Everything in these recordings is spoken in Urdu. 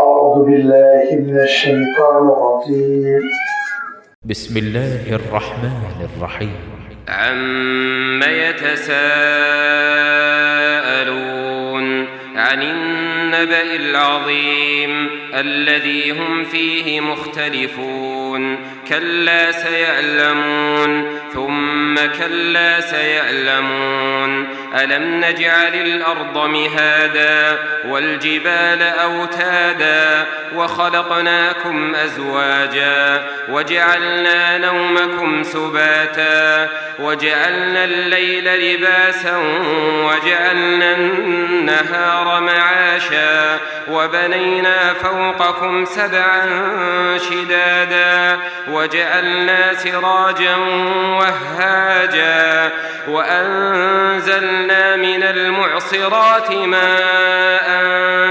أعوذ بالله من الشيطان الرجيم بسم الله الرحمن الرحيم عم يتساءلون عن النبأ العظيم الذي هم فيه مختلفون كلا سيعلمون ثم كلا سيعلمون ألم نجعل الأرض مهادا والجبال أوتادا وخلقناكم أزواجا وجعلنا نومكم سباتا وجعلنا الليل لباسا وجعلنا النهار معاشا وبنينا فوقكم سبعا شدادا وجعلنا سراجا وهاجا وأنزلنا من المعصرات ماء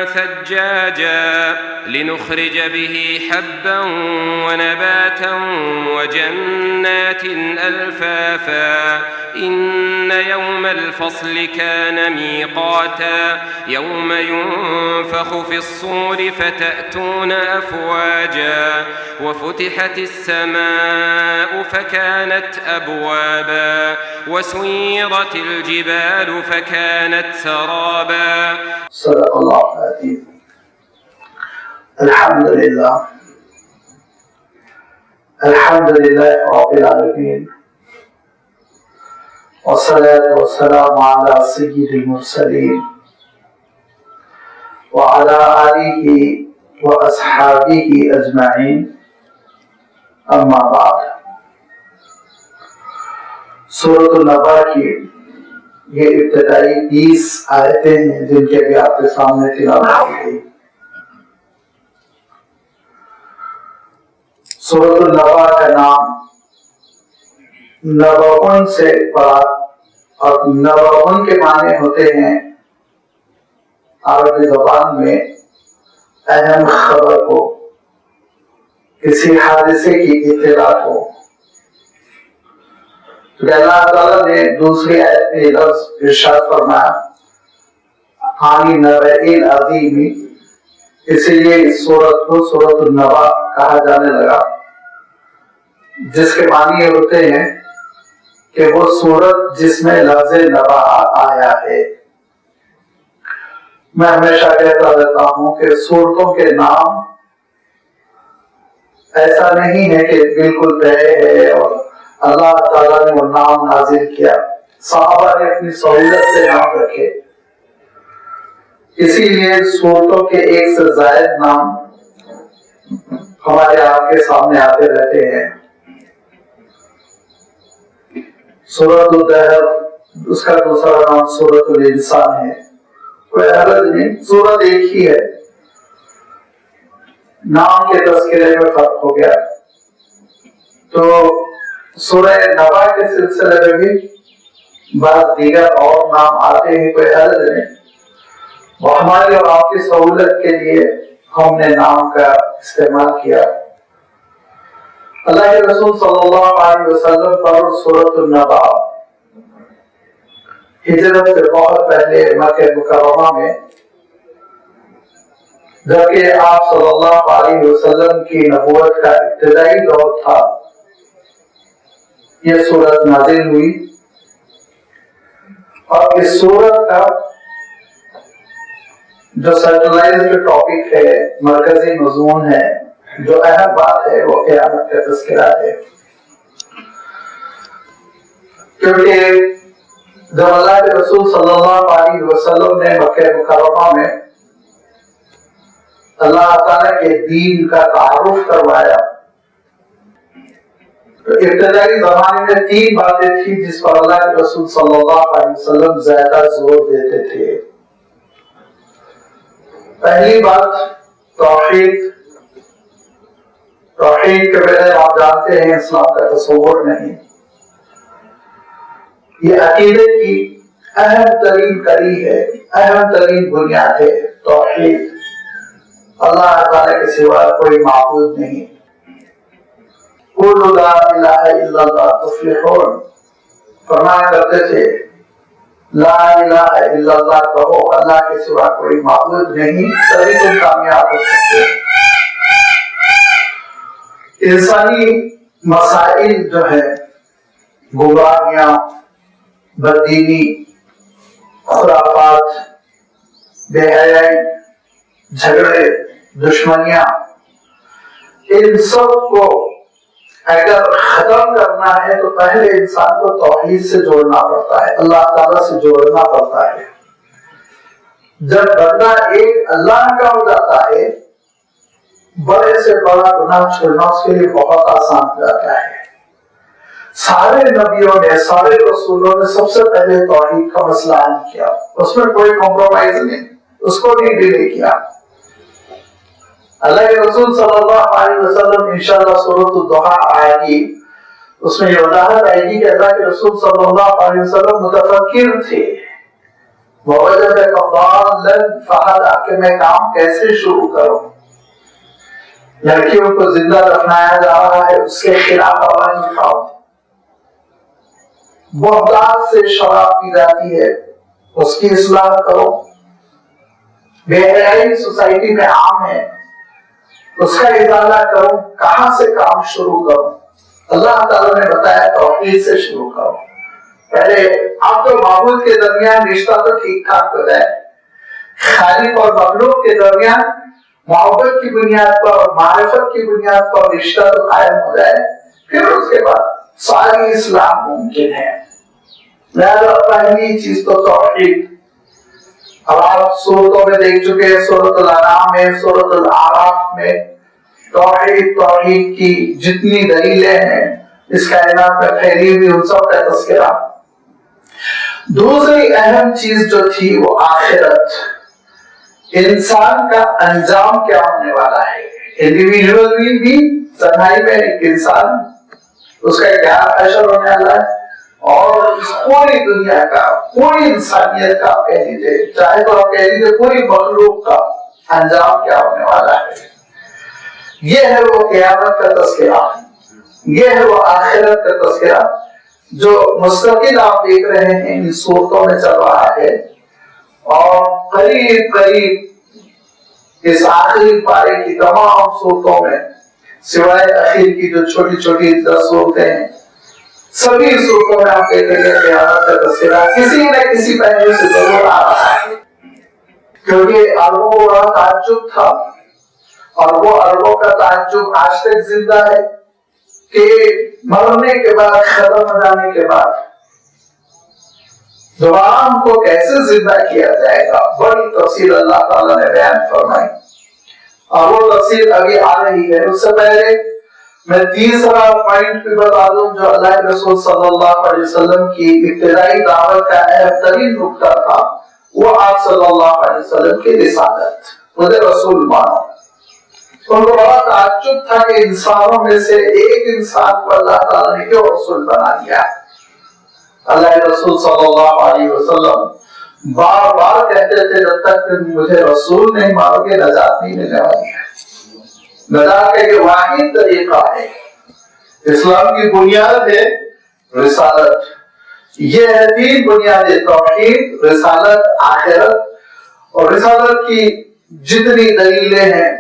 ثجاجا لنخرج به حبا ونباتا وجنات ألفافا إن يوم الفصل كان ميقاتا يوم ينفخ في الصور فتأتون أفواجا وفتحت السماء فكانت أبوابا وسيرت الجبال فكانت سرابا. صدق الله العظيم. الحمد لله رب العالمين والصلاة والسلام على سيد المرسلين وعلى آله وأصحابه أجمعين أما بعد. سورۃ النبأ کی یہ ابتدائی 20 آیتیں ہیں جن کے بھی آپ کے سامنے تلاوت کی گئی. سورۃ النبأ کا نام نبأ سے پڑا اور نبأ کے معنی ہوتے ہیں عربی زبان میں اہم خبر کو، کسی حادثے کی اطلاع کو. تو اللہ تعالیٰ نے دوسری آیت میں لفظ ارشاد فرمایا عن النبأ العظیم، اسی لیے اس سورت کو سورۃ النبأ کہا جانے لگا، جس کے معنی ہوتے ہیں کہ وہ سورت جس میں لفظ نبأ آیا ہے. میں ہمیشہ کہتا رہتا ہوں کہ سورتوں کے نام ایسا نہیں ہے کہ بالکل طے ہے اور اللہ تعالیٰ نے وہ نام نازل کیا، صحابہ نے اپنی سہولت سے نام رکھے. اسی لیے سورتوں کے ایک سے زائد نام ہمارے آپ کے سامنے آتے رہتے ہیں. سورۃ الدہر، اس کا دوسرا نام سورۃ الانسان ہے. کوئی حرج نہیں، سورت ایک ہی ہے، نام کے تذکرے میں فرق ہو گیا. تو سورہ نبأ کے سلسلے میں بھی بعض دیگر اور نام آتے ہیں، کوئی حرج نہیں. وہ ہماری اور آپ کی سہولت کے لیے ہم نے نام کا استعمال کیا. اللہ کے رسول صلی اللہ علیہ وسلم پر سورۃ النبأ ہجرت سے بہت پہلے مکہ مکرمہ میں، جبکہ آپ صلی اللہ علیہ وسلم کی نبوت کا ابتدائی دور تھا، یہ سورت نازل ہوئی. اور اس سورت کا جو سینٹرلائزڈ ٹاپک ہے، مرکزی مضمون ہے، جو اہم بات ہے، وہ قیامت کا تذکرہ ہے. کیونکہ جب اللہ کے رسول صلی اللہ علیہ وسلم نے مکہ مکرمہ میں اللہ تعالیٰ کے دین کا تعارف کروایا، تو ابتدائی زمانے میں 3 باتیں تھیں جس پر اللہ کے رسول صلی اللہ علیہ وسلم زیادہ زور دیتے تھے. پہلی بات توحید کے بغیر آپ جانتے ہیں اسلام کا تصور نہیں. یہ عقیدے کی اہم ترین کڑی ہے، اہم ترین بنیاد ہے توحید. اللہ تعالیٰ کے سوا کوئی معبود نہیں. قولوا لا الہ الا اللہ تفلحون فرمایا کرتے تھے لا الہ الا اللہ کہو، اللہ کے سوا کوئی معبود نہیں، تبھی تم کامیاب ہو سکتے ہیں۔ انسانی مسائل جو ہے، گمراہیاں، بددینی، خرافات، بے حیائی، جھگڑے، دشمنیاں، ان سب کو اگر ختم کرنا ہے تو پہلے انسان کو توحید سے جوڑنا پڑتا ہے، اللہ تعالیٰ سے جوڑنا پڑتا ہے۔ جب بندہ ایک اللہ کا ہو جاتا ہے، بڑے سے بڑا گناہ چھوڑنا اس کے لیے بہت آسان ہو جاتا ہے۔ سارے نبیوں نے، سارے رسولوں نے سب سے پہلے توحید کا مسئلہ حل کیا، اس میں کوئی کمپرومائز نہیں، اس کو نہیں ڈیلے کیا۔ اللہ کے رسول صلی اللہ علیہ وسلم انشاءاللہ سورۃ الضحیٰ آئے گی، اس میں یہ وضاحت آئے گی کہ اللہ کے رسول صلی اللہ علیہ وسلم متفکر تھے، وَوَجَدَكَ ضَالًّا فَهَدَىٰ، کہ میں کام کیسے شروع کروں۔ لڑکیوں کو زندہ دفنایا جا رہا ہے، اس کے خلاف آواز اٹھاؤ۔ بہتات سے شراب پی جاتی ہے، اس کی اصلاح کرو۔ بے حیائی سوسائٹی میں عام ہے، اس کا ازالہ کرو۔ کہاں سے کام شروع کرو؟ اللہ تعالیٰ نے بتایا توحید سے شروع کرو۔ پہلے آپ تو معبود کے درمیان رشتہ تو ٹھیک ٹھاک ہو جائے، خالق اور مخلوق کے درمیان محبت کی بنیاد پر اور معرفت کی بنیاد پر رشتہ تو قائم ہو جائے، پھر اس کے بعد ساری اصلاح ممکن ہے۔ لہذا پہلی چیز تو توحید۔ اب آپ سورتوں میں دیکھ چکے ہیں، سورۃ الانعام میں، سورۃ الاعراف میں توحید کی جتنی دلیلیں ہیں اس کائنات میں پھیلی ہوئی، ان سب کا تذکرہ۔ دوسری اہم چیز جو تھی وہ آخرت، انسان کا انجام کیا ہونے والا ہے۔ انڈیویجول بھی تنہائی میں ایک انسان، اس کا کیا حشر ہونے والا ہے، اور اس پوری دنیا کا، پوری انسانیت کا کہہ لیجیے، چاہے تو آپ کہہ لیجیے پوری مخلوق کا انجام کیا ہونے والا ہے۔ یہ ہے وہ قیامت کا تذکرہ، یہ ہے وہ آخرت کا تذکرہ جو مستقل آپ دیکھ رہے ہیں ان صورتوں میں چل رہا ہے، اور قریب قریب اس آخری پارے کی تمام صورتوں میں سوائے اخیر کی جو چھوٹی چھوٹی 10 صورتیں ہیں، سبھی صورتوں میں آپ دیکھیں گے قیامت کا تذکرہ کسی نہ کسی پہلو سے ضرور آ رہا ہے، کیونکہ عربوں کو بڑا تعجب تھا، اور وہ عربوں کا تعجب آج تک زندہ ہے کہ مرنے کے بعد، ختم ہو جانے کے بعد دوبارہ ہم کو کیسے زندہ کیا جائے گا۔ بڑی تفصیل اللہ تعالیٰ نے بیان فرمائی، اور وہ تفصیل ابھی آ رہی ہے۔ اس سے پہلے میں تیسرا پوائنٹ بھی بتا دوں جو اللہ کے رسول صلی اللہ علیہ وسلم کی ابتدائی دعوت کا اہم ترین نقطہ تھا، وہ آپ صلی اللہ علیہ وسلم کی رسالت، مجھے رسول مانو۔ ان کو بڑا تعجب تھا کہ انسانوں میں سے ایک انسان کو اللہ تعالیٰ نے کیوں رسول بنا دیا۔ اللہ کے رسول صلی اللہ علیہ وسلم بار بار کہتے تھے جب تک مجھے رسول نہیں مانو گے نجات نہیں ملنے والی ہے۔ نجات کا یہ واحد طریقہ ہے، اسلام کی بنیاد ہے رسالت۔ یہ ہے 3 بنیادیں، توحید، رسالت، آخرت۔ اور رسالت کی جتنی دلیلیں ہیں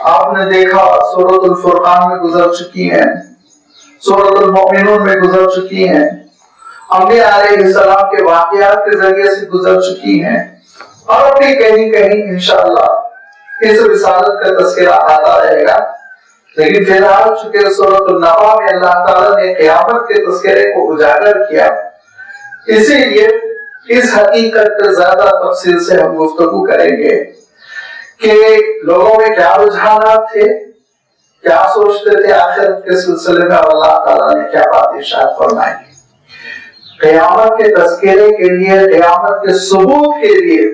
آپ نے دیکھا سورۃ الفرقان میں گزر چکی ہیں، سورۃ المؤمنون میں گزر چکی ہیں، انبیاء علیہ السلام کے واقعات کے ذریعے سے گزر چکی ہیں، اور بھی کہیں کہیں انشاءاللہ اس رسالت کا تذکرہ آتا رہے گا۔ لیکن فی الحال چونکہ سورۃ النبا میں اللہ تعالیٰ نے قیامت کے تذکرے کو اجاگر کیا، اسی لیے اس حقیقت پر زیادہ تفصیل سے ہم گفتگو کریں گے کہ لوگوں میں کیا رجحانات تھے، کیا سوچتے تھے آخرت کے سلسلے میں، اور اللہ تعالیٰ نے کیا بات ارشاد فرمائی۔ قیامت کے تذکرے کے لیے، قیامت کے ثبوت کے لیے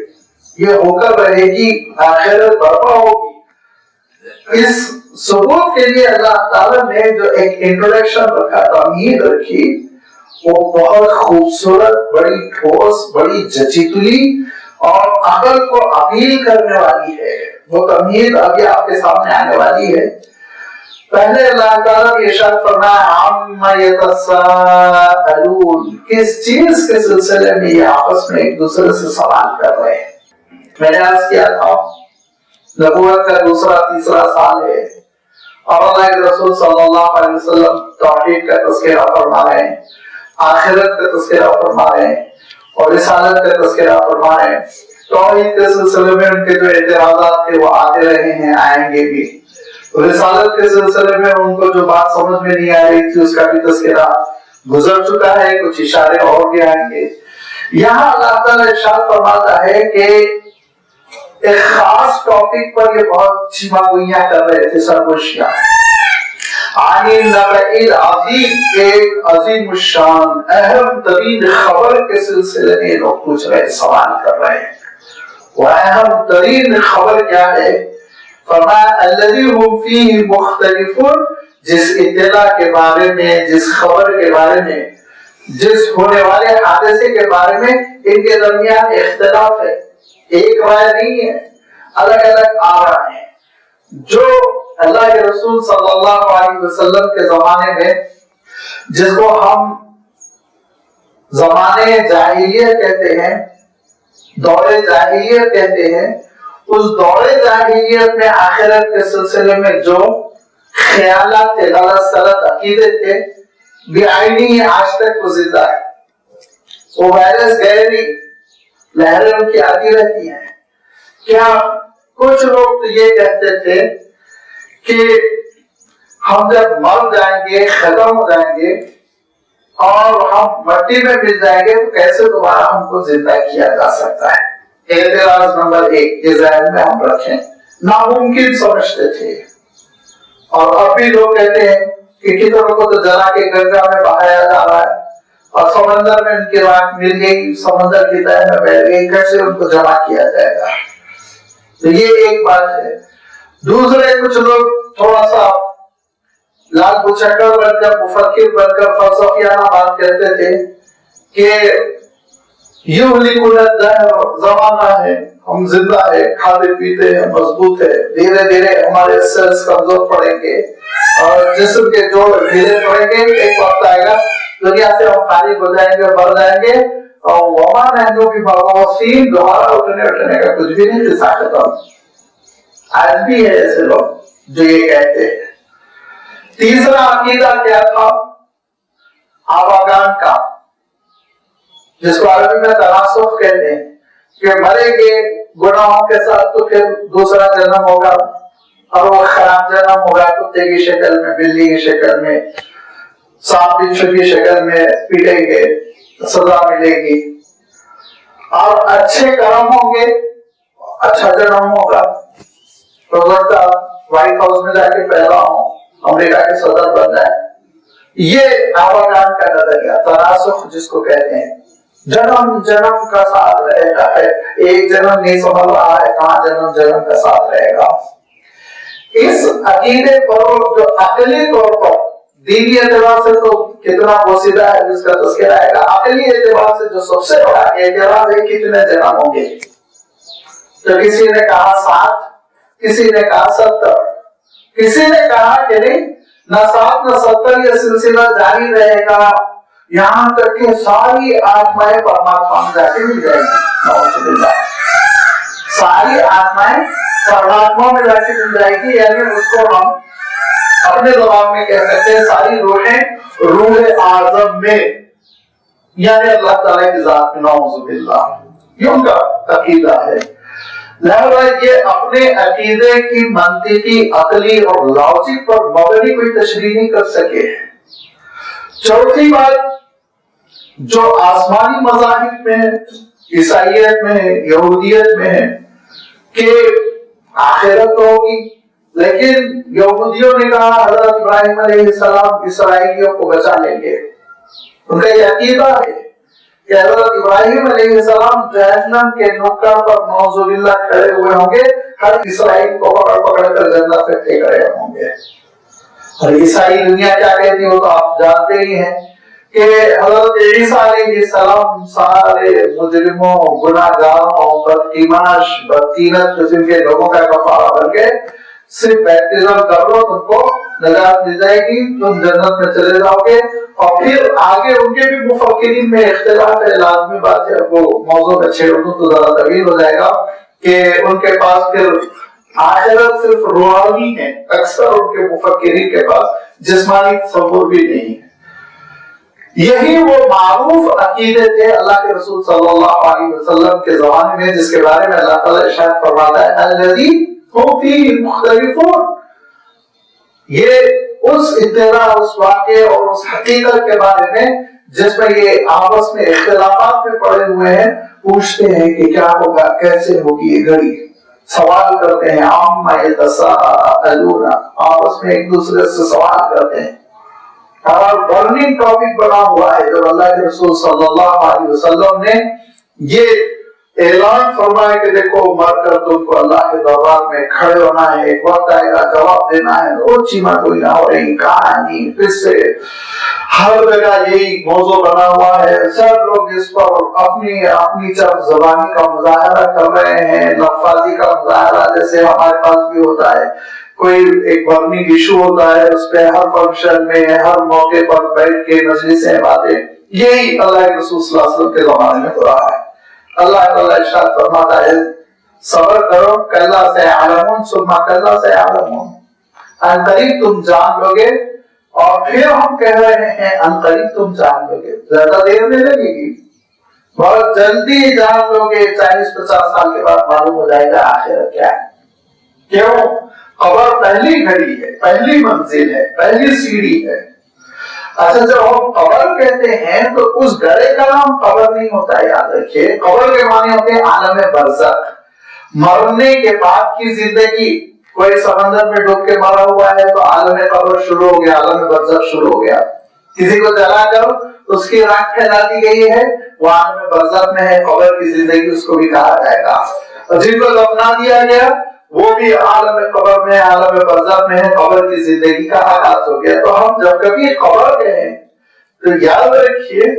یہ ہو کر رہے گی، آخرت برپا ہوگی۔ اس ثبوت کے لیے اللہ تعالیٰ نے جو ایک انٹروڈکشن رکھا، تمہید رکھی، وہ بہت خوبصورت، بڑی ٹھوس، بڑی جچیتلی اور عقل کو اپیل کرنے والی ہے۔ وہ تمہید ابھی آپ کے سامنے آنے والی ہے۔ پہلے اللہ تعالیٰ نے ارشاد فرمایا عَمَّ يَتَسَاءَلُونَ، کس چیز کے سلسلے میں یہ آپس میں ایک دوسرے سے سوال کر رہے ہیں۔ میں نے عرض کیا تھا نبوت کا دوسرا تیسرا سال ہے اور اللہ کے رسول صلی اللہ علیہ وسلم توحید کا تذکرہ فرما رہے ہیں، آخرت کا تذکرہ فرما رہے ہیں اور رسالت کا تذکرہ فرما رہے ہیں۔ توحید کے سلسلے میں ان کے جو اعتراضات تھے وہ آتے رہے ہیں، آئیں گے بھی۔ رسالت کے سلسلے میں ان کو جو بات سمجھ میں نہیں آ رہی تھی اس کا بھی تذکرہ گزر چکا ہے، کچھ اشارے اور بھی آئیں گے۔ یہاں اللہ تعالیٰ ارشاد فرماتا ہے کہ ایک خاص ٹاپک پر یہ بہت چیما گوئیاں کر رہے تھے سرگوشیاں، عن النبأ العظیم، ایک عظیم الشان اہم ترین خبر کے سلسلے میں لوگ پوچھ رہے، سوال کر رہے ہیں۔ وہ اہم ترین خبر کیا ہے؟ فرمایا الذی هم فیہ مختلفون، جس اطلاع کے بارے میں، جس خبر کے بارے میں، جس ہونے والے حادثے کے بارے میں ان کے درمیان اختلاف ہے، ایک رائے نہیں ہے، الگ الگ آراء ہیں۔ جو اللہ کے رسول صلی اللہ علیہ وسلم کے زمانے میں، جس کو ہم زمانے جاہلیت کہتے ہیں، دور جاہلیت کہتے ہیں، اس دور جاہلیت میں آخرت کے سلسلے میں جو خیالات تھے، غلط سلط عقیدے تھے، بعینی آج تک وہ زندہ ہے۔ وہ وائرس گئے نہیں، لہریں ان کی آتی رہتی ہیں۔ کیا کچھ لوگ تو یہ کہتے تھے کہ ہم جب مر جائیں گے، ختم ہو جائیں گے اور ہم مٹی میں مل جائیں گے تو کیسے دوبارہ ہم کو زندہ کیا جا سکتا ہے؟ اعتراض نمبر 1 یہ ذہن میں ہم رکھیں، ناممکن سمجھتے تھے۔ اور اب بھی لوگ کہتے ہیں کہ کتنوں کو تو جلا کے گنگا میں بہایا جا رہا ہے اور سمندر میں ان کی راکھ مل گئی، سمندر کی تہہ میں بیٹھ گئی، کیسے ان کو جمع کیا جائے گا؟ تو یہ ایک بات ہے۔ دوسرے کچھ لوگ تھوڑا سا لال بچکر بن کر، مفکر بن کر فلسفیانہ بات کرتے تھے کہ یہلکنا الدہر، زمانہ ہے، ہم زندہ ہے، کھاتے پیتے ہیں، مضبوط ہے، دھیرے دھیرے ہمارے سیلز کمزور پڑیں گے اور جسم کے جوڑ ڈھیلے پڑیں گے، ایک وقت آئے گا دنیا سے ہم فارغ ہو جائیں گے، مر جائیں گے اور وما نحن بمبعوثین، دوبارہ اٹھنے کا کچھ بھی نہیں، قصہ ختم۔ آج بھی ہے ایسے لوگ جو یہ کہتے ہیں۔ تیسرا عقیدہ کیا تھا؟ آواگان کا، جس کو عربی میں تناسخ کہتے ہیں، کہ مریں گے گناہوں کے ساتھ تو پھر دوسرا جنم ہوگا اور وہ خراب جنم ہوگا، کتے کی شکل میں، بلی کی شکل میں، سانپ بچھو کی شکل میں پیٹیں گے، سزا ملے گی، اور اچھے کرم ہوں گے اچھا جنم ہوگا، وائٹ ہاؤس میں جا کے پیدا ہوں، امریکہ کے صدر بن جائے۔ یہ آواگان کا نظریہ، تناسخ جس کو کہتے ہیں، جنم جنم کا ساتھ رہتا ہے، ایک جنم نہیں سنبھل رہا ہے، کہاں جنم جنم کا ساتھ رہے گا۔ اس عقیدے پر جو عقلی طور پر، دینی اعتبار سے تو کتنا بوسیدہ ہے جس کا تذکرہ آئے گا، عقلی اعتبار سے جو سب سے بڑا اعتراض ہے کتنے جنم ہوں گے، تو کسی نے کہا 7، کسی نے کہا 70، کسی نے کہا کہ نہیں، نہ 7 نہ 70، یہ سلسلہ جاری رہے گا یہاں تک کہ ساری آتمائیں پرماتما میں جا کے مل جائیں گی، نعوذ باللہ، ساری آتمائیں پرماتما میں جا کے مل جائے گی، یعنی اس کو ہم اپنے زبان میں کہہ سکتے ہیں ساری روحیں روح اعظم میں، یعنی اللہ تعالیٰ کی ذات میں، نعوذ باللہ، یہ ان کا عقیدہ ہے۔ لہذا یہ اپنے عقیدے کی منطقی، عقلی اور لاجک پر مبنی کوئی تشریح نہیں کر سکے۔ چوتھی بات جو آسمانی مذاہب میں ہے، عیسائیت میں ہے، یہودیت میں ہے، کہ آخرت ہوگی، لیکن یہودیوں نے کہا حضرت ابراہیم علیہ السلام اسرائیلیوں کو بچا لیں گے، ان کا یہ عقیدہ ہے کہ حضرت ابراہیم علیہ السلام جہنم کے نکڑ پر نعوذ باللہ کھڑے ہوئے ہوں گے، ہر اسرائیل کو پکڑ پکڑ کر جنت میں پھینک رہے ہوں گے۔ اور عیسائی دنیا کیا کہتی ہو تو آپ جانتے ہی ہیں کہ حضرت عیسیٰ علیہ السلام سارے مجرموں، گناہگاروں، بدایمان، بدتینت قسم کے لوگوں کا کفارہ بن کے صرف بیپٹزم کر لو تم کو نجات مل جائے گی، تم جنت میں چلے جاؤ گے۔ اور پھر آگے ان کے بھی مفکرین میں اختلاف ہے، لازمی بات ہے، وہ موضوع میں چھیڑ دوں تو زیادہ طویل ہو جائے گا، کہ ان کے پاس پھر آخرت صرف روحانی ہے، اکثر ان کے مفکرین کے پاس جسمانی تصور بھی نہیں ہے۔ یہی وہ معروف عقیدے تھے اللہ کے رسول صلی اللہ علیہ وسلم کے زمانے میں، جس کے بارے میں اللہ تعالیٰ ارشاد فرماتا ہے الذی هم فیہ مختلفون۔ یہ اس ابتدا، اس واقعے اور اس حقیقت کے بارے میں جس میں یہ آپس میں اختلافات میں پڑے ہوئے ہیں، پوچھتے ہیں کہ کیا ہوگا، کیسے ہوگی یہ گھڑی، سوال کرتے ہیں، عما یتساءلون، آپس میں ایک دوسرے سے سوال کرتے ہیں۔ اور برننگ ٹاپک بنا ہوا ہے، جب اللہ کے رسول صلی اللہ علیہ وسلم نے یہ اعلان فرمایا کہ دیکھو مر کر تم کو اللہ کے دربار میں کھڑے ہونا ہے، ایک وقت آئے گا جواب دینا ہے، وہ چیما کوئی نہ ہو رہی کہانی، پھر سے ہر جگہ یہی موضوع بنا ہوا ہے، سب لوگ اس پر اپنی طرف زبانی کا مظاہرہ کر رہے ہیں، لفاظی کا مظاہرہ، جیسے ہمارے پاس بھی ہوتا ہے، کوئی ایک برننگ ایشو ہوتا ہے، اس پہ ہر فنکشن میں ہر موقع پر بیٹھ کے مجلسیں باتیں، یہی اللہ کے رسول صلی اللہ علیہ وسلم کے زمانے میں ہو رہا ہے۔ اللہ تعالیٰ ارشاد فرماتا ہے صبر کرو، کلا سیعلمون ثم کلا سیعلمون، ان قریب تم جان لو گے، اور پھر ہم کہہ رہے ہیں ان قریب تم جان لو گے، زیادہ دیر نہیں لگے گی، بہت جلدی جان لو گے، 40-50 سال کے بعد معلوم ہو جائے گا آخرت کیا ہے۔ کیوں؟ قبر پہلی گھڑی ہے، پہلی منزل ہے، پہلی سیڑھی ہے۔ اچھا جب ہم قبر کہتے ہیں تو اس گڑھے کا نام قبر نہیں ہوتا، یاد رکھیے، قبر کے معنی ہوتے ہیں عالم برزخ، مرنے کے بعد کی زندگی۔ کوئی سمندر میں ڈوب کے مرا ہوا ہے تو عالم قبر شروع ہو گیا، عالم برزخ شروع ہو گیا۔ کسی کو جلا کر اس کی راکھ پھیلا دی گئی ہے، وہ عالم برزخ میں ہے، قبر کی زندگی اس کو بھی کہا جائے گا۔ اور جن کو دفنا دیا گیا وہ بھی عالم قبر میں، عالم برزخ میں ہے، قبر کی زندگی کا آغاز ہو گیا۔ تو ہم جب کبھی قبر کہیں تو یاد رکھیے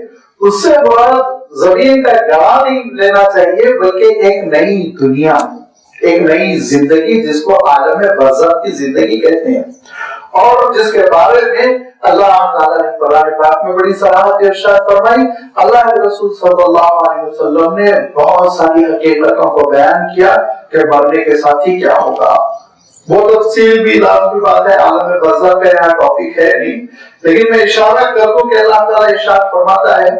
اس سے مراد زمین کا گڑھا نہیں لینا چاہیے، بلکہ ایک نئی دنیا، ایک نئی زندگی جس کو عالم برزخ کی زندگی کہتے ہیں، اور جس کے بارے میں اللہ تعالیٰ نے قرآن پاک میں بڑی صراحت ارشاد فرمائی۔ اللہ کے رسول صلی اللہ علیہ وسلم نے بہت ساری حقیقتوں کو بیان کیا کہ مرنے کے ساتھ ہی کیا ہوگا۔ وہ تفصیل بھی لازمی بات ہے، عالم برزخ کا یہاں ٹاپک ہے نہیں، لیکن میں اشارہ کر دوں کہ اللہ تعالیٰ ارشاد فرماتا ہے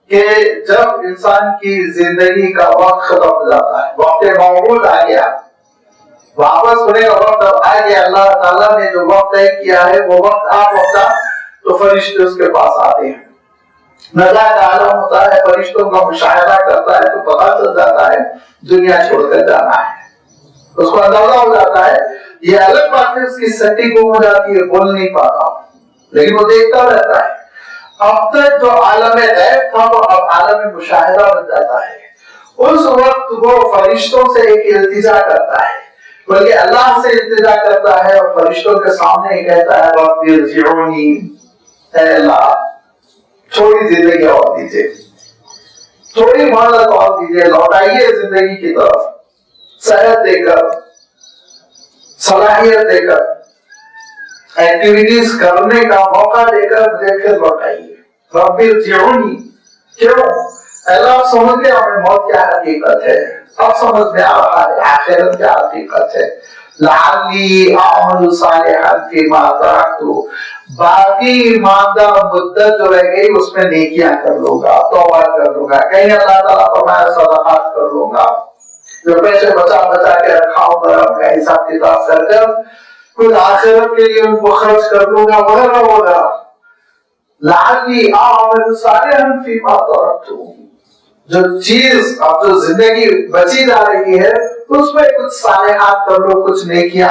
کہ جب انسان کی زندگی کا وقت ختم ہو جاتا ہے، وقت موعود آ گیا، واپس ہونے کا وقت اب آ گیا، اللہ تعالیٰ نے جو وقت طے کیا ہے وہ وقت آ پہنچا تو فرشتے اس کے پاس آتے ہیں، نجات کا عالم ہوتا ہے، فرشتوں کا مشاہدہ کرتا ہے تو پتہ چل جاتا ہے دنیا چھوڑ کر جانا ہے، اس کو اندازہ ہو جاتا ہے۔ یہ الگ بات ہے اس کی سٹی گم ہو جاتی ہے، بول نہیں پاتا، لیکن وہ دیکھتا رہتا ہے۔ اب تک جو عالم غیب تھا وہ اب عالم مشاہدہ بن جاتا ہے۔ اس وقت وہ فرشتوں سے ایک التجا کرتا ہے، بلکہ اللہ سے التجا کرتا ہے، اور فرشتوں کے سامنے ہی کہتا ہے رب ارجعونی، اے اللہ تھوڑی زندگی اور دیجیے، تھوڑی مہلت اور دیجیے، لوٹائیے زندگی کی طرف، صحت دے کر، صلاحیت دے کر، ایکٹیویٹیز کرنے کا موقع دے کر مجھے پھر لوٹائیے۔ رب ارجعونی، کیوں؟ اللہ سمجھ گیا ہمیں موت کیا حقیقت ہے، اب سمجھ میں آ رہا ہے آخرت کیا حقیقت ہے۔ لعلی اعمل صالحا فیما ترکت، باقی ماندہ مدت جو رہ گئی اس میں نیکیاں کر لوں گا، توبہ کر لوں گا، کہیں اللہ تعالیٰ فرمایا صدقات کر لوں گا، جو پیسے بچا کے رکھا ہوں گا ان کا حساب کتاب کر کر کچھ آخرت کے لیے ان کو خرچ کر لوں گا، وغیرہ وغیرہ۔ لعلی اعمل صالحا فیما ترکت، جو چیز اب جو زندگی بچی جا رہی ہے اس میں کچھ صالحات کر لو، کچھ نیکیاں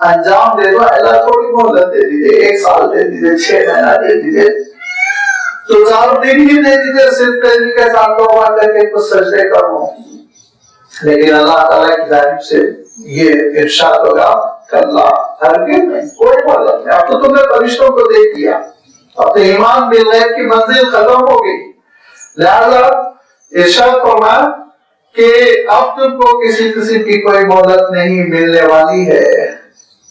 انجام دے دو، اللہ تھوڑی مہلت دے دیجیے، 1 سال دے دیجیے، 6 مہینہ دے دیجیے، تو 4 دن ہی دے دیجیے، صرف کے ساتھ توبہ کر کے کچھ سجدے کرو۔ لیکن اللہ تعالیٰ کی جانب سے یہ ارشاد ہوگا کہ اللہ ہرگز نہیں، کوئی مہلت نہیں، اب تو تم نے فرشتوں کو دیکھ لیا، اب تو ایمان بالغیب کی منزل ختم ہو گئی، لہذا ارشاد فرمایا کہ اب تم کو کسی قسم کی کوئی مہلت نہیں ملنے والی ہے،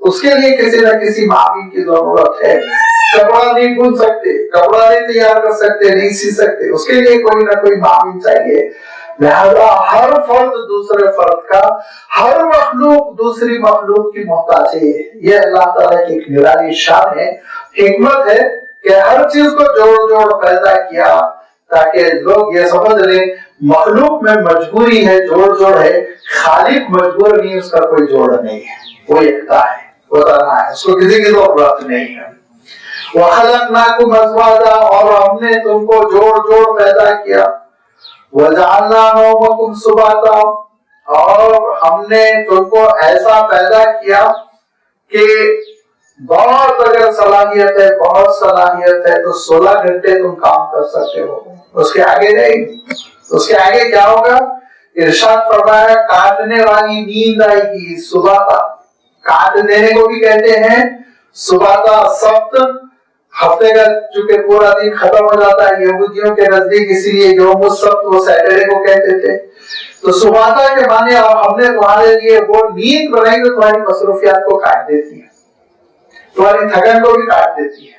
اس کے لیے کسی نہ کسی معاون کی ضرورت ہے. کپڑا نہیں بن سکتے, کپڑا نہیں تیار کر سکتے, نہیں سی سکتے, اس کے لیے کوئی نہ کوئی معاون چاہیے. لہذا ہر فرد دوسرے فرد کا, ہر مخلوق دوسری مخلوق کی محتاج ہے. یہ اللہ تعالیٰ کی ایک نرالی شان ہے, حکمت ہے کہ ہر چیز کو جوڑ پیدا کیا تاکہ لوگ یہ سمجھ لیں مخلوق میں مجبوری ہے, جوڑ ہے. خالق مجبور نہیں, اس کا کوئی جوڑ نہیں ہے, وہ یکتا ہے, وہ تنہا ہے, اس کو کسی کی ضرورت نہیں ہے. وَخَلَقْنَاكُمْ أَزْوَاجًا, اور ہم نے تم کو جوڑ پیدا کیا. وَجَعَلْنَا نَوْمَكُمْ سُبَاتًا, اور ہم نے تم کو ایسا پیدا کیا کہ بہت اگر صلاحیت ہے, بہت صلاحیت ہے تو 16 گھنٹے تم کام کر سکتے ہو, اس کے آگے نہیں. اس کے آگے کیا ہوگا؟ ارشاد فرمایا کاٹنے والی نیند آئے گی. سباتا, کاٹ دینے کو بھی کہتے ہیں سباتا. سبت ہفتے کا چونکہ پورا دن ختم ہو جاتا ہے یہودیوں کے نزدیک, اسی لیے یوم السبت وہ سیٹرڈے کو کہتے تھے. تو سباتا کے معنی اور ہم نے تمہارے لیے وہ نیند بنائی جو تمہاری مصروفیات کو کاٹ دیتی ہے, تمہاری تھکن کو بھی کاٹ دیتی ہے.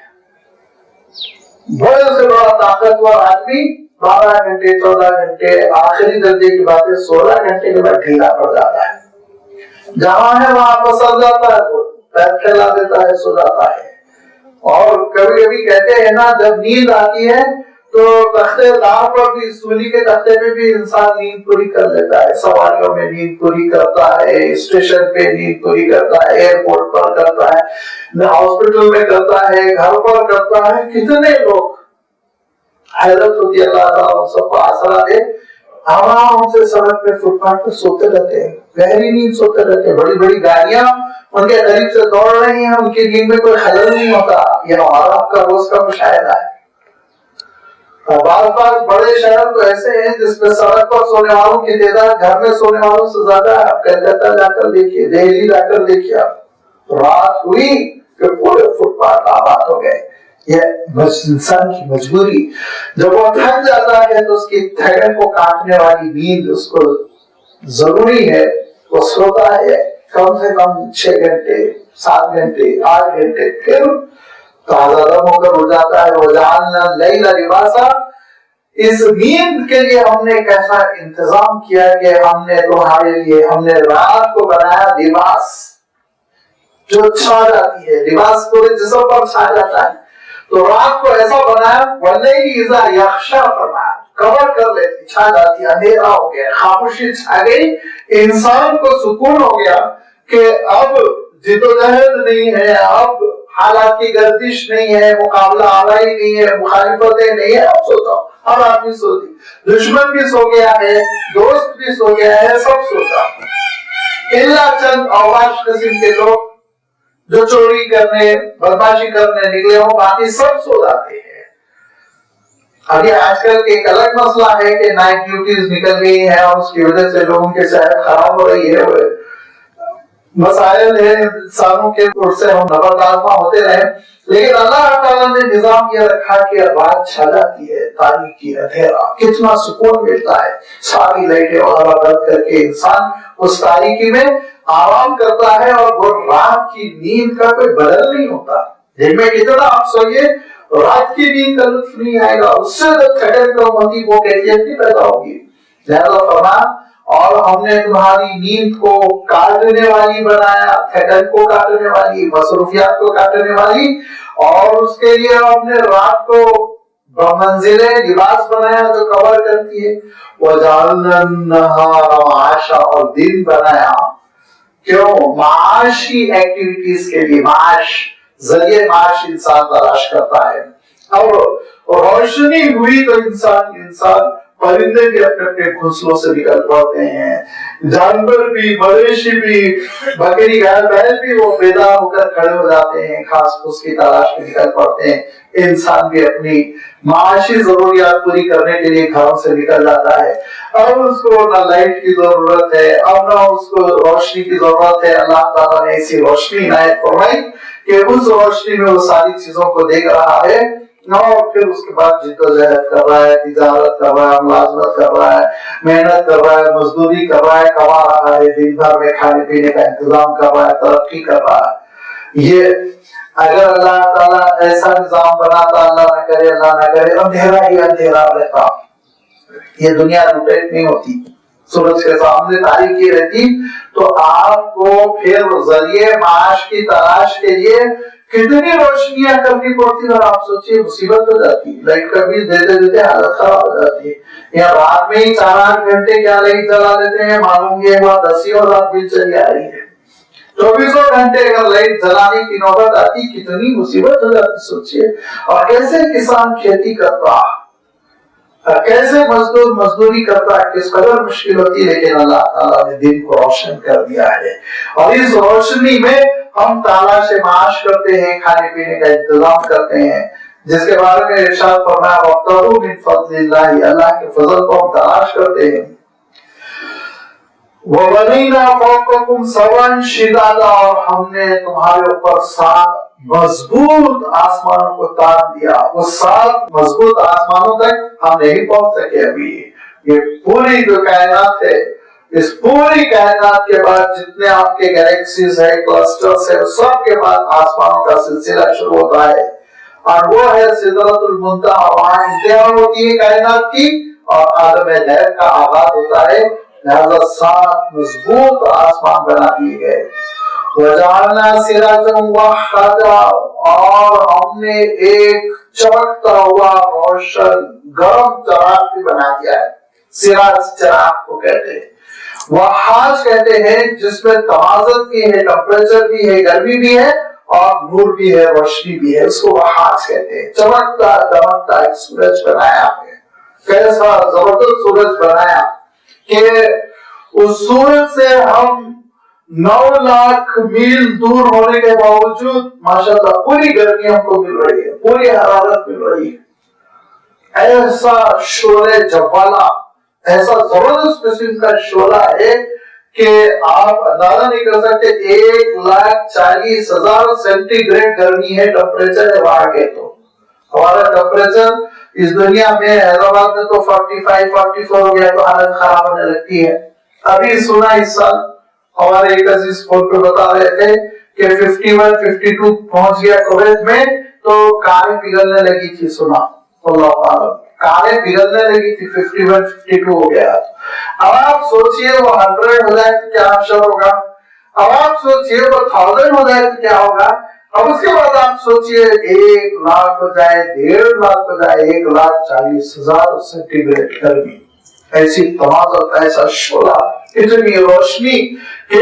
بڑے سے بڑا طاقتور آدمی 12 گھنٹے 14 گھنٹے, آخری درجے کی بات ہے 16 گھنٹے کے بعد ڈھیلا پڑ جاتا ہے. جہاں ہے وہاں پسند جاتا ہے, وہ پیر پھیلا دیتا ہے, سو جاتا ہے. اور کبھی کبھی کہتے ہیں نا جب نیند آتی ہے تو تختے دار پر بھی, سولی کے تختے پہ بھی انسان نیند پوری کر لیتا ہے. سواریوں میں نیند پوری کرتا ہے, اسٹیشن پہ نیند پوری کرتا ہے, ایئرپورٹ پر کرتا ہے, ہاسپٹل میں کرتا ہے, گھر پر کرتا ہے. کتنے لوگ, حیرت ہوتی ہے, اللہ تعالیٰ سب کو آسرا دے, آرام سے سڑک پہ فٹ پاتھ پہ سوتے رہتے ہیں, گہری نیند سوتے رہتے ہیں. بڑی بڑی گاڑیاں ان کے قریب سے دوڑ رہی ہیں, ان کی نیند میں کوئی خلل نہیں ہوتا. یہ ہمارا آپ کا روز کا مشاہدہ ہے. بعض بڑے شہر تو ایسے ہیں جس میں سڑک پر سونے والوں کی تعداد گھر میں سونے والوں سے زیادہ ہے. آپ کلکتہ جا کر دیکھیے, دہلی جا کر دیکھیے, آپ رات ہوئی کہ پورے فٹ پاتھ آباد ہو گئے. یہ انسان کی مجبوری, جب وہ تھک جاتا ہے تو اس کی تھکن کو کاٹنے والی نیند اس کو ضروری ہے. وہ سوتا ہے کم سے کم 6 گھنٹے 7 گھنٹے 8 گھنٹے, پھر تازہ دم ہو کر اٹھ جاتا ہے. وَجَعَلْنَا اللَّيْلَ لِبَاسًا, اس نیند کے لیے ہم نے ایک ایسا انتظام کیا کہ ہم نے تمہارے لیے, ہم نے رات کو بنایا لباس جو چھا جاتی ہے. لباس پورے جسم پر چھا جاتا ہے, تو رات کو ایسا بنایا وَاللَّيْلِ إِذَا يَغْشَىٰ فرمایا, کور کر لیتی, چھا جاتی, اندھیرا ہو گیا, خاموشی چھا گئی. انسان کو سکون ہو گیا کہ اب جدوجہد نہیں ہے, اب حالات کی گردش نہیں ہے, مقابلہ آرائی نہیں ہے, مخالفتیں نہیں ہے. اب سو جاؤ, ہر آدمی سو دی, دشمن بھی سو گیا ہے, دوست بھی سو گیا ہے, سب سو جاؤ. الا چند اوباش قسم کے لوگ جو چوری کرنے بدماشی کرنے نکلے ہوں, باقی سب سو جاتے ہیں. ابھی آج کل ایک الگ مسئلہ ہے کہ نائٹ ڈیوٹیز نکل گئی ہیں اور اس کی وجہ سے لوگوں کی صحت خراب ہو رہی ہے. مسائل ہے انسانوں کے, اس سے ہم نبردازمہ ہوتے رہے. لیکن اللہ تعالیٰ نے نظام یہ رکھا کہ رات چھا جاتی ہے, تاریکی, اندھیرا, کتنا سکون ملتا ہے. ساری لائٹیں وغیرہ بند کر کے انسان اس تاریکی میں آرام کرتا ہے, اور وہ رات کی نیند کا کوئی بدل نہیں ہوتا. دن میں کتنا آپ سوئیے, رات کی نیند کا لطف نہیں آئے گا, اس سے جو تھکن کم ہوتی وہ کیفیت نہیں پیدا ہوگی. لہذا فرمایا اور ہم نے تمہاری نیند کو کاٹنے والی بنایا, تھکن کو کاٹنے والی, مصروفیات کو کاٹنے والی, اور اس کے لیے ہم نے رات کو بمنزل لباس بنایا جو کور کرتی ہے. وَجَعَلْنَا النَّهَارَ مَعَاشًا, اور دن بنایا کیوں؟ معاشی ایکٹیویٹیز کے لیے. معاش, ذریعے معاش انسان تلاش کرتا ہے. اور روشنی ہوئی تو انسان پرندے بھی اپنے اپنے گھونسلوں سے نکل پڑتے ہیں, جانور بھی, مویشی بھی, بکری گائے بیل بھی وہ بیدار ہو کر کھڑے ہو جاتے ہیں, گھاس پھوس کی تلاش میں نکل پڑتے ہیں. انسان بھی اپنی معاشی ضروریات پوری کرنے کے لیے گھروں سے نکل جاتا ہے. اب اس کو نہ لائٹ کی ضرورت ہے, اب نہ اس کو روشنی کی ضرورت ہے. اللہ تعالیٰ نے ایسی روشنی عنایت فرمائی کہ اس روشنی میں وہ ساری چیزوں کو دیکھ رہا ہے, اور پھر اس کے بعد جدوجہد کر رہا ہے, تجارت کر رہا ہے, ملازمت کر رہا ہے, محنت کر رہا ہے, مزدوری کر رہا ہے, کما رہا ہے, دن بھر میں کھانے پینے کا انتظام کر رہا ہے, ترقی کر رہا ہے. یہ اگر اللہ تعالیٰ ایسا نظام بناتا، اللہ نہ کرے اندھیرا ہی اندھیرا رہتا، یہ دنیا روٹیٹ نہیں ہوتی، سورج کے سامنے تاریکی رہتی، تو آپ کو پھر ذریعے معاش کی تلاش کے لیے کتنی روشنیاں کرنی پڑتی ہے، اور آپ سوچئے مصیبت ہو جاتی ہے، لائٹ کا بل دیتے حالت خراب ہو جاتی ہے، یا رات میں ہی 4-8 گھنٹے کیا لائٹ جلا دیتے ہیں، معلوم یہ ہوا 10,000 بل چلی آ رہی ہے، 24 گھنٹے اگر لائٹ جلانے کی نوبت آتی کتنی مصیبت ہو جاتی، سوچئے، اور کیسے کسان کھیتی کرتا، کیسے مزدور مزدوری کرتا، کس قدر مشکل ہوتی، لیکن اللہ تعالیٰ نے دن کو روشن کر دیا ہے، اور اس روشنی میں ہم تلاش معاش کرتے ہیں، کھانے پینے کا انتظام کرتے ہیں، جس کے بارے میں ارشاد فرمایا وَابْتَغُوا مِن فَضْلِ اللَّهِ، اللہ کے فضل کو ہم تلاش کرتے ہیں، وَبَنَيْنَا فَوْقَكُمْ سَبْعًا شِدَادًا، اور ہم نے تمہارے اوپر 7 مضبوط آسمانوں کو تان دیا، وہ 7 مضبوط آسمانوں تک ہم نہیں پہنچ سکے ابھی، یہ پوری جو کائنات ہے، اس پوری کائنات کے بعد جتنے آپ کے گیلیکسیز ہے، کلسٹرز ہے، سب کے بعد آسمانوں کا سلسلہ شروع ہوتا ہے، اور وہ ہے سدرۃ المنتہی، وہاں انتہا ہوتی ہے کائنات کی، اور عالم غیب کا آغاز ہوتا ہے، لہذا 7 مضبوط آسمان بنا دیے گئے، وَجَعَلْنَا سِرَاجًا وَهَّاجًا، اور ہم نے ایک چمکتا ہوا روشن گرم چراغ بھی بنا دیا ہے، سراج چراغ کو کہتے ہیں، وحاج کہتے ہیں جس میں توازن بھی ہے، ٹمپریچر بھی ہے، گرمی بھی ہے، اور نور بھی ہے، روشنی بھی ہے، اس کو وحاج کہتے ہیں، چمکتا دمکتا ایک سورج بنایا ہے، کیسا زبردست سورج بنایا کہ اس سورج سے ہم 9 لاکھ میل دور ہونے کے باوجود ماشاءاللہ پوری گرمی ہم کو مل رہی ہے، پوری حرارت مل رہی ہے، ایسا شعلہ جوالا، ایسا زبردست قسم کا شعلہ ہے کہ آپ اندازہ نہیں کر سکتے، 1,40,000 سینٹی گریڈ گرمی ہے، ٹمپریچر ہے وہاں کے، تو ہمارا ٹمپریچر اس دنیا میں حیدرآباد میں تو 45-44 ہو گیا تو حالت خراب ہونے لگتی ہے، ابھی سنا اس سال ہمارے ایک عزیز فون پہ بتا رہے تھے کہ 51-52 پہنچ گیا کویت میں، تو کاریں پگھلنے لگی تھی، سنا اللہ عالم، کاریں پگھلنے لگی تھی، 51-52 ہو گیا، اب آپ سوچئے وہ 100 ہو جائے تو کیا افشر ہوگا، اب آپ سوچئے وہ 1000 ہو جائے تو کیا ہوگا، اب اس کے بعد آپ سوچئے 1 لاکھ ہو جائے، 1.5 لاکھ ہو جائے، 1,40,000 سینٹی گریڈ گرمی، ایسی تمازت، ایسا شعلہ، اتنی روشنی کہ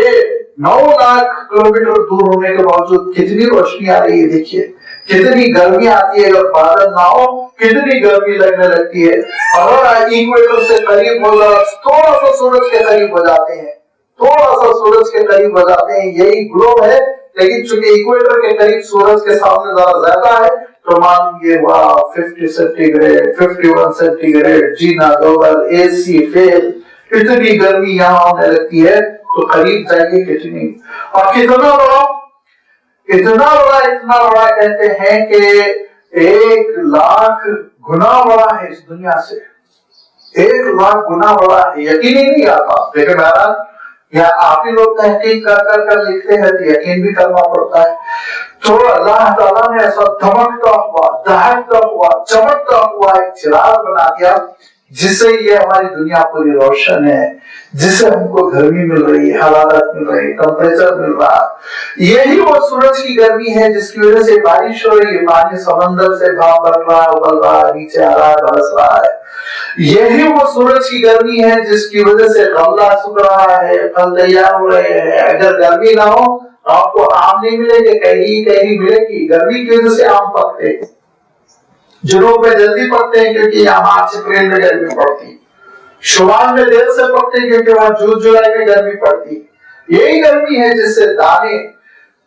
9 لاکھ کلومیٹر دور ہونے کے باوجود کتنی روشنی آ رہی ہے، دیکھیے کتنی گرمی آتی ہے، اگر بادل نہ ہو کتنی گرمی لگنے لگتی ہے، اور ایکویٹر سے قریب ہو جائے تھوڑا سا سورج کے قریب ہو جاتے ہیں، تھوڑا سا سورج کے قریب ہو جاتے ہیں، یہی گلوب ہے، لیکن چونکہ ایکویٹر کے قریب سورج کے سامنے ذرا زیادہ ہے، تو مان یہ ہوا 50 سینٹی گریڈ، 51 سینٹی گریڈ، جینا دوبل، اے سی فیل، اتنی گرمی یہاں ہونے لگتی ہے، تو قریب جائیے کتنی، اور کتنا بڑا کہتے ہیں کہ 1 لاکھ گنا بڑا ہے اس دنیا سے، 1 لاکھ گنا بڑا ہے، یقین ہی نہیں آتا، لیکن بہرحال یا آپ ہی لوگ تحقیق کر لکھتے ہیں تو یقین بھی کرنا پڑتا ہے، تو اللہ تعالیٰ نے ایسا دمکتا ہوا، دہکتا ہوا، چمکتا ہوا ایک چراغ بنا دیا، جس سے یہ ہماری دنیا پوری روشن ہے، جس سے ہم کو گرمی مل رہی ہے، حرارت مل رہی ہے، ٹمپریچر مل رہا ہے، یہی وہ سورج کی گرمی ہے جس کی وجہ سے بارش ہو رہی ہے، پانی سمندر سے بھاپ بڑھ رہا ہے، ابل رہا ہے، نیچے آ رہا ہے، برس رہا ہے، یہی وہ سورج کی گرمی ہے جس کی وجہ سے غلہ سوکھ رہا ہے، پھل تیار ہو رہے ہیں، اگر گرمی نہ ہو آپ کو آم نہیں ملے گے، کہیں ملے گی، گرمی کی وجہ سے آم پکتے ہیں، جنوب میں جلدی پکتے ہیں کیونکہ یہاں مارچ اپریل میں گرمی پڑتی، شمال میں دیر سے پکتے ہیں کیونکہ وہاں جون جولائی میں گرمی پڑتی، یہی گرمی ہے جس سے دانے،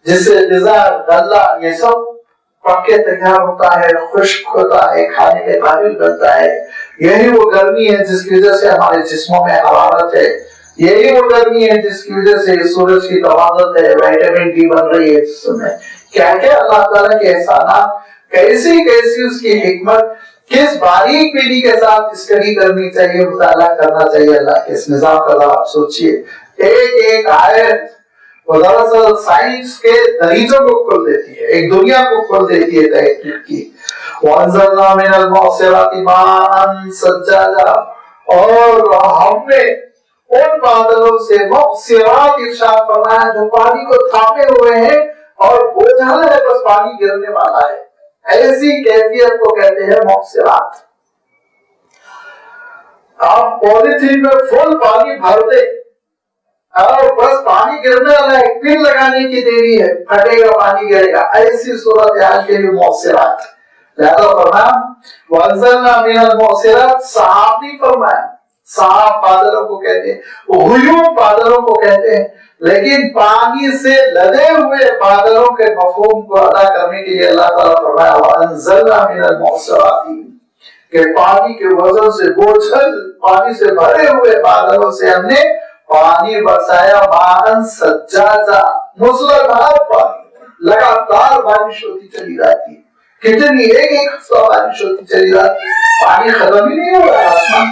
جس سے غذا، غلہ، یہ سب پک کے تیار ہوتا ہے، خشک ہوتا ہے، کھانے کے قابل بنتا ہے، یہی وہ گرمی ہے جس کی وجہ سے ہمارے جسموں میں حرارت ہے، یہی وہ گرمی ہے جس کی وجہ سے سورج کی توازن ہے، وٹامن ڈی بن رہی ہے جسم میں، کیا کیا اللہ تعالیٰ کے احسانات، کیسی اس کی حکمت، کس باریک بینی کے ساتھ اسٹڈی کرنی چاہیے، مطالعہ کرنا چاہیے اللہ کے اس نظام کا، آپ سوچئے ایک آیت وہ دراصل سائنس کے دریچوں کو کھول دیتی ہے، ایک دنیا کو کھول دیتی ہے تحقیق کی۔ وَأَنزَلْنَا مِنَ الْمُعْصِرَاتِ مَاءً ثَجَّاجًا، اور ہم نے ان بادلوں سے مؤثرات ارشاد فرمایا جو پانی کو تھامے ہوئے ہیں اور بوجھل ہے، بس پانی گرنے والا ہے، ایسی کیفیت کو کہتے ہیں مؤثرات۔ آپ پولیتھین میں فل پانی بھر دیں اور بس پانی گرنے والا ہے، پن لگانے کی دیری ہے، پھٹے گا پانی گرے گا، ایسی صورتحال کے لیے مؤثرات۔ لہذا فرمایا وَأَنزَلْنَا مِنَ الْمُعْصِرَاتِ، صحاب نہیں فرمایا، صحاب بادلوں کو کہتے ہیں، غیوم بادلوں کو کہتے ہیں، لیکن پانی سے لدے ہوئے بادلوں کے مفہوم کو ادا کرنے کے لیے اللہ تعالیٰ فرمایا وَأَنزَلْنَا مِنَ الْمُعْصِرَاتِ، کہ پانی کے وزن سے بوجھل پانی سے بھرے ہوئے بادلوں سے ہم نے پانی برسایا، ماءً ثجاجا، موسلادھار پانی، لگاتار بارش ہوتی چلی جاتی، کتنی ایک ہفتہ بارش ہوتی چلی جاتی، پانی ختم ہی نہیں ہو رہا، آسمان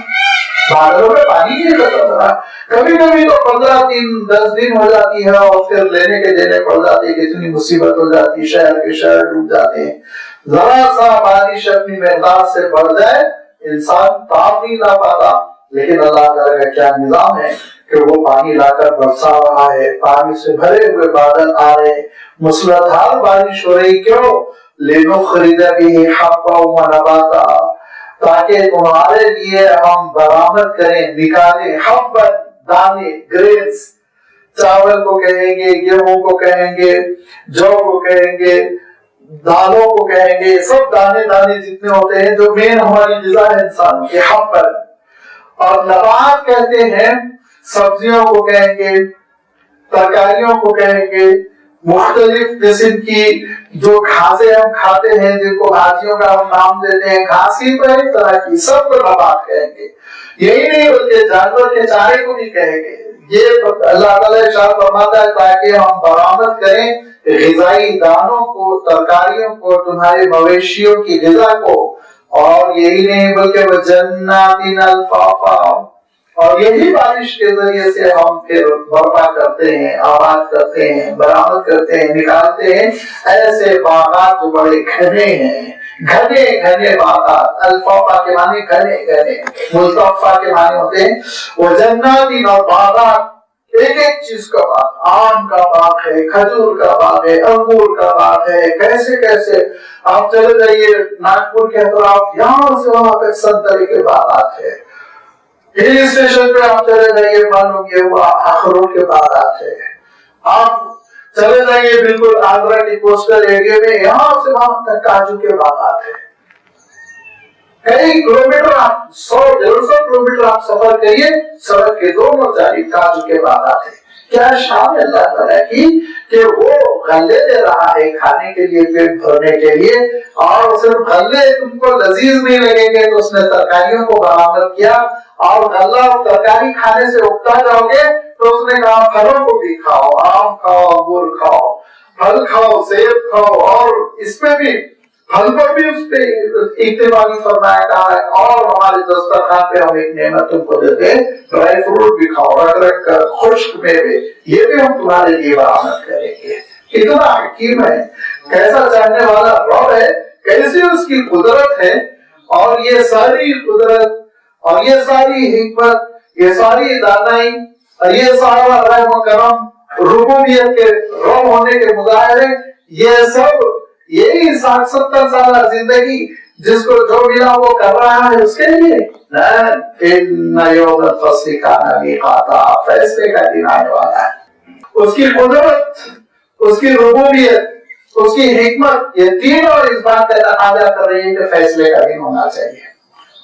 بادلوں میں پانی نہیں ختم ہو رہا، کبھی کبھی تو 15 دن 10 دن ہو جاتی ہے اور پھر لینے کے دینے پڑ جاتی ہے، کتنی مصیبت ہو جاتی ہے، شہر کے شہر ڈوب جاتے ہیں۔ ذرا سا بارش اپنی مقدار سے بڑھ جائے انسان تاب نہیں لا پاتا، لیکن اللہ تعالیٰ کا کیا نظام ہے کہ وہ پانی لا کر برسا رہا ہے، پانی سے بھرے ہوئے بادل آ رہے ہیں، موسلادھار بارش ہو رہی، کیوں؟ لِنُخْرِجَ بِهِ حَبًّا وَنَبَاتًا، تاکہ تمہارے لیے ہم برآمد کریں، نکالیں، حبًّا دانے، گرینز، چاول کو کہیں گے، گیہوں کو کہیں گے، جو کو کہیں گے، دالوں کو کہیں گے، سب دانے دانے جتنے ہوتے ہیں جو مین ہماری غذا ہے انسان کے، حبًّا۔ اور نبات کہتے ہیں سبزیوں کو کہیں گے، ترکاریوں کو کہیں گے، مختلف قسم کی جو گھاسیں ہم کھاتے ہیں جن کو بھاجیوں کا ہم نام دیتے ہیں، گھاس ہی پر ایک طرح کی، سب کو نبات کہیں گے۔ یہی نہیں بلکہ جانور کے چارے کو بھی کہیں گے۔ یہ اللہ تعالیٰ ارشاد فرماتا ہے تاکہ ہم برآمد کریں غذائی دانوں کو، ترکاریوں کو، تمہارے مویشیوں کی غذا کو، اور یہی نہیں بلکہ وَجَنَّاتٍ أَلْفَافًا، اور یہی بارش کے ذریعے سے ہم پھر برپا کرتے ہیں، آباد کرتے ہیں، برآمد کرتے ہیں، نکالتے ہیں ایسے باغات جو بڑے گھنے ہیں، گھنے گھنے باغات۔ الفافا کے معنی گھنے گھنے، ملتفا کے معنی ہوتے ہیں وجناتین، اور باغات، ایک ایک چیز کا باغ، آم کا باغ ہے، کھجور کا باغ ہے، انگور کا باغ ہے، کیسے کیسے آپ چلے جائیے ناگپور کے اطراف، یہاں سے وہاں تک سنترے کے باغات ہے، ہل اسٹیشن پہ آپ چلے جائیے معلوم یہ ہوا اخروٹ کے باغات ہے، آپ چلے جائیے بالکل آگرہ کی کوسٹل ایریا میں، یہاں سے وہاں تک کاجو کے باغات ہیں، کئی کلومیٹر آپ 100-150 کلومیٹر آپ سفر کریے، سڑک کے دونوں جانب کاجو کے باغات ہیں۔ کیا شان ہے اللہ تعالیٰ کی کہ وہ غلے دے رہا ہے کھانے کے لیے، پیٹ بھرنے کے لیے، اور صرف غلے تم کو لذیذ نہیں لگیں گے تو اس نے ترکاریوں کو برآمد کیا، اور غلہ اور ترکاری کھانے سے اکتا جاؤ گے تو اس نے کہا پھلوں کو بھی کھاؤ، آم کھاؤ، انگور کھاؤ، پھل کھاؤ، سیب کھاؤ، اور اس پہ بھی پھل پر بھی اس پہ اقتباس فرمایا کہا ہے، اور ہمارے دسترخوان پہ ہم ایک نعمت تم کو دیتے ہیں، ڈرائی فروٹ بھی کھاؤ، رکھ رکھ کر خشک میوے، یہ بھی ہم تمہارے لیے برآمد کریں گے۔ کتنا حکیم ہے، کیسا چاہنے والا رب ہے، کیسی اس کی قدرت ہے، اور یہ ساری قدرت اور یہ ساری حکمت، یہ ساری دانائی اور یہ سارا رحم و کرم، ربوبیت کے رب ہونے کے مظاہرے، یہ سب یہی 60-70 سالہ زندگی جس کو جو ملا وہ کر رہا ہے اس کے لیے إِنَّ يَوْمَ الْفَصْلِ كَانَ مِيقَاتًا، فیصلے کا دن آنے والا ہے۔ اس کی قدرت، اس کی ربوبیت، اس کی حکمت، یہ تینوں اس بات کا تقاضا کر رہی ہے کہ فیصلے کا دن ہونا چاہیے۔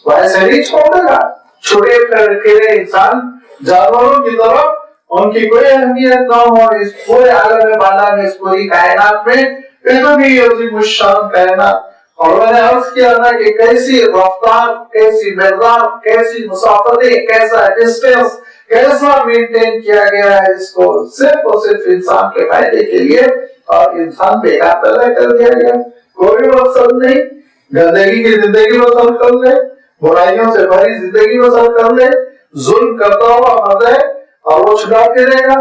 وہ ایسے نہیں چھوڑ دے گا، چھوڑے پھرے انسان جانوروں کی طرف، ان کی کوئی اہمیت نہ ہو اس پورے عالم بالا میں، اس پوری کائنات میں، اتنی عظیم الشان کائنات، اور میں نے عرض کیا نا کہ کیسی رفتار، کیسی مقدار، کیسی مسافتیں، کیسا ڈسٹینس، کیسا مینٹین کیا گیا ہے اس کو صرف اور صرف انسان کے فائدے کے لیے، اور انسان بیکار پیدا کر دیا گیا، کوئی مقصد نہیں، گندگی کی زندگی بسر کر لے، برائیوں سے بھری زندگی بسر کر لے، ظلم کرتا ہوا مزہ ہے اور وہ چھڑا کے رہے گا،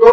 2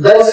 10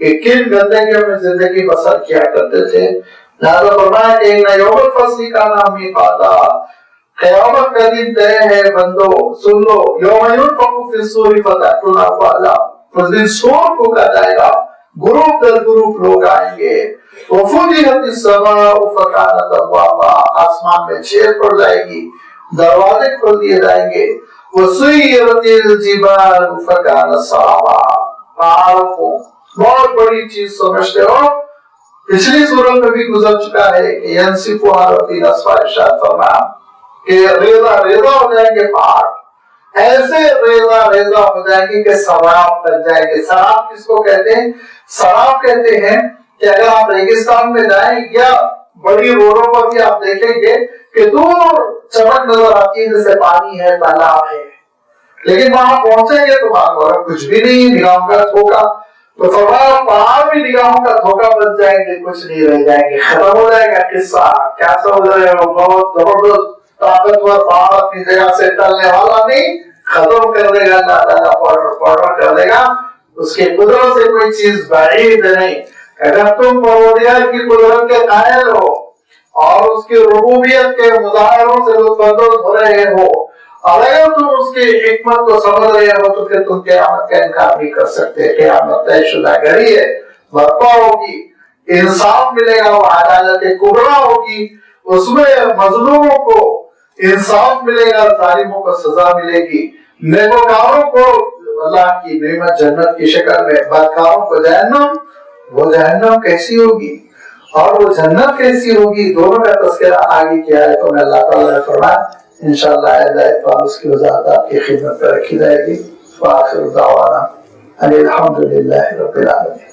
کہ کن گندگیوں میں زندگی بسر کیا کرتے تھے. لہذا فرمایا کہ یوم الفصل کا نام نہیں پاتا، قیامت کا دن طے ہے بندو سن لو. یوم ينفخ في الصور فتأتون افواجا، اس دن سور پھونکا جائے گا، گروپ در گروپ لوگ آئیں گے. وفتحت السماء فكانت ابوابا، آسمان میں چھید پڑ جائے گی، دروازے کھول دیے جائیں گے. وسيرت الجبال فكانت سرابا، پہاڑوں کو بہت بڑی چیز سمجھتے ہو. پچھلی سورت میں بھی گزر چکا ہے کہ ینسفها ربی نسفا، ارشاد فرمایا کہ ریزہ ریزہ ہو جائیں گے پہاڑ، ایسے ریزہ ریزہ ہو جائیں گے کہ سراب بن جائیں گے. سراب کس کو کہتے ہیں؟ سراب کہتے ہیں کہ اگر آپ ریگستان میں جائیں یا بڑی روڈوں پر بھی آپ دیکھیں گے کہ دور چمک نظر آتی ہے جیسے پانی ہے، تالاب ہے، لیکن وہاں پہنچیں گے تو وہاں کچھ بھی نہیں، نگاہوں کا دھوکا. تو فرمایا پہاڑ بھی نگاہوں کا دھوکا بن جائیں گے، کچھ نہیں رہ جائیں گے، ختم ہو جائے گا قصہ. کیا سمجھ رہے ہو؟ بہت زبردست طاقتور پہاڑ اپنی جگہ سے ٹلنے والا نہیں، ختم کر دے گا اللہ تعالیٰ، پاؤڈر کر دے گا. اس کے قدرت سے کوئی چیز بعید نہیں. اگر تم پروردگار کی قدرت کے قائل ہو اور اس کی ربوبیت کے مظاہروں سے لطف اندوز ہو رہے ہو، اور اگر تم اس کی حکمت کو سمجھ رہے ہو تو پھر تم قیامت کا انکار نہیں کر سکتے. قیامت طے شدہ گھڑی ہے، برپا ہوگی، انصاف ملے گا، وہ عدالت کبریٰ ہوگی، اس میں مظلوموں کو انصاف ملے گا، ظالموں کو سزا ملے گی. نیکوکاروں کو اللہ کی نعمت جنت کی شکل میں، بدکاروں کو جہنم. وہ جہنم کیسی ہوگی اور وہ جنت کیسی ہوگی، دونوں کا تذکرہ آگے کیا ہے تو میں اللہ تعالیٰ نے فرمایا انشاءاللہ اس کی وضاحت آپ کی خدمت میں رکھی جائے گی. وآخر دعوانا ان الحمدللہ رب العالمین.